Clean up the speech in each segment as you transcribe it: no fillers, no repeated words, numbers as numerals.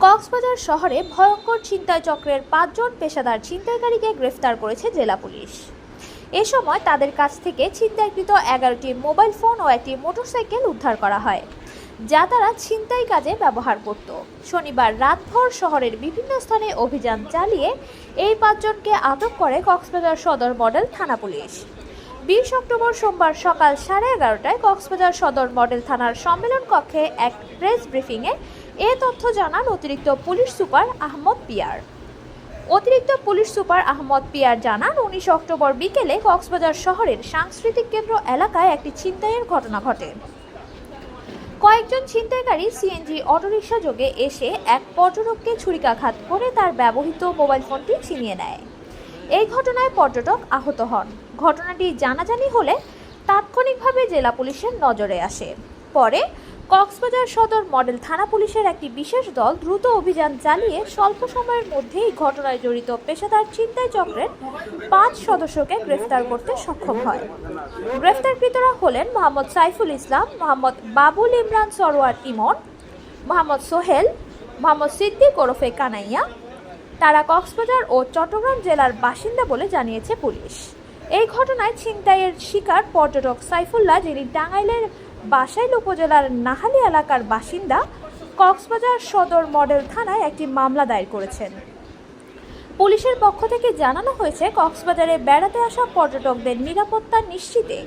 কক্সবাজার শহরে ভয়ঙ্কর ছিনতাই চক্রের ৫ জন পেশাদার ছিনতাইকারীকে গ্রেফতার করেছে জেলা পুলিশ। এ সময় তাদের কাছ থেকে ছিনতাইকৃত ১১টি মোবাইল ফোন ও একটি মোটরসাইকেল উদ্ধার করা হয়, যা তারা ছিনতাই কাজে ব্যবহার করত। শনিবার রাতভর শহরের বিভিন্ন স্থানে অভিযান চালিয়ে এই ৫ জনকে আটক করে কক্সবাজার সদর মডেল থানা পুলিশ। ২০ অক্টোবর সোমবার সকাল 11:30টায় কক্সবাজার সদর মডেল থানার সম্মেলন কক্ষে এক প্রেস ব্রিফিংয়ে এ তথ্য জানান অতিরিক্ত পুলিশ সুপার আহমদ পিয়ার। জানান ১৯ অক্টোবর বিকেলে কক্সবাজার শহরের সাংস্কৃতিক কেন্দ্র এলাকায় একটি ছিনতাইয়ের ঘটনা ঘটে। কয়েকজন ছিনতাইকারী সিএনজি অটোরিকশা যোগে এসে এক পর্যটককে ছুরিকাঘাত করে তার ব্যবহৃত মোবাইল ফোনটি ছিনিয়ে নেয়। এই ঘটনায় পর্যটক আহত হন। ঘটনাটি জানাজানি হলে তাৎক্ষণিকভাবে জেলা পুলিশের নজরে আসে। পরে কক্সবাজার সদর মডেল থানা পুলিশের একটি বিশেষ দল দ্রুত অভিযান চালিয়ে স্বল্প সময়ের মধ্যেই ঘটনায় জড়িত পেশাদার ছিনতাই চক্রের ৫ সদস্যকে গ্রেফতার করতে সক্ষম হয়। গ্রেফতারকৃতরা হলেন মোহাম্মদ সাইফুল ইসলাম, মোহাম্মদ বাবুল ইমরান সরোয়ার ইমন, মোহাম্মদ সোহেল, মোহাম্মদ সিদ্দিক ওরফে কানাইয়া। তারা কক্সবাজার ও চট্টগ্রাম জেলার বাসিন্দা বলে জানিয়েছে পুলিশ। এই ঘটনায় ছিনতাইয়ের শিকার পর্যটক সাইফুল্লাহ, যিনি টাঙ্গাইলের বাসাইল উপজেলার নাহালি এলাকার বাসিন্দা, কক্সবাজার সদর মডেল থানায় একটি মামলা দায়ের করেছেন। পুলিশের পক্ষ থেকে জানানো হয়েছে, কক্সবাজারে বেড়াতে আসা পর্যটকদের নিরাপত্তা নিশ্চিতে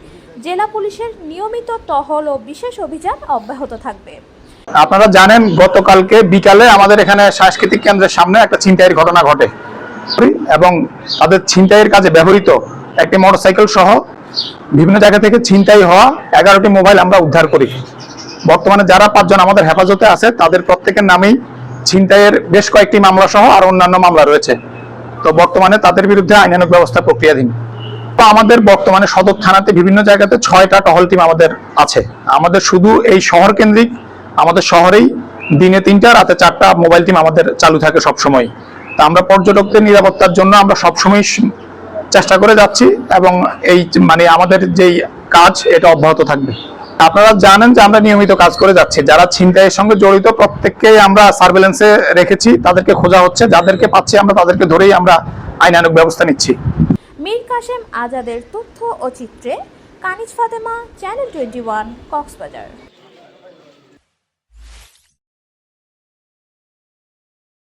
জেলা পুলিশের নিয়মিত টহল ও বিশেষ অভিযান অব্যাহত থাকবে। আপনারা জানেন, গতকালকে বিকালে আমাদের এখানে সাংস্কৃতিক কেন্দ্রের সামনে একটা ছিনতাইয়ের ঘটনা ঘটে এবং তাদের ছিনতাইয়ের কাজে ব্যবহৃত একটি মোটরসাইকেল সহ বিভিন্ন জায়গা থেকে ছিনতাই হওয়া 11টি মোবাইল আমরা উদ্ধার করি। বর্তমানে যারা ৫ জন আমাদের হেফাজতে আছে তাদের প্রত্যেকের নামেই ছিনতাইয়ের বেশ কয়েকটি মামলা সহ আর অন্যান্য মামলা রয়েছে। তো বর্তমানে তাদের বিরুদ্ধে আইনানুগ ব্যবস্থা প্রক্রিয়াধীন। তো আমাদের বর্তমানে সদর থানাতে বিভিন্ন জায়গাতে 6টা টহল টিম আমাদের আছে। আমাদের শুধু এই শহর কেন্দ্রিক আমাদের শহরেই দিনে 3টা রাতে 4টা মোবাইল টিম আমাদের চালু থাকে সবসময়। তা আমরা পর্যটকদের নিরাপত্তার জন্য আমরা সবসময় চেষ্টা করে যাচ্ছি এবং এই আমাদের যেই কাজ এটা অব্যাহত থাকবে। আপনারা জানেন যে আমরা নিয়মিত কাজ করে যাচ্ছি। যারা ছিনতাইয়ের সঙ্গে জড়িত প্রত্যেককেই আমরা সার্ভেলেন্সে রেখেছি, তাদেরকে খোঁজা হচ্ছে। যাদেরকে পাচ্ছি আমরা তাদেরকে ধরেই আমরা আইনানুগ ব্যবস্থা নিচ্ছি। মীর কাশেম আজাদের তথ্য ও চিত্রে কানিজ ফাতেমা, চ্যানেল 21, কক্সবাজার।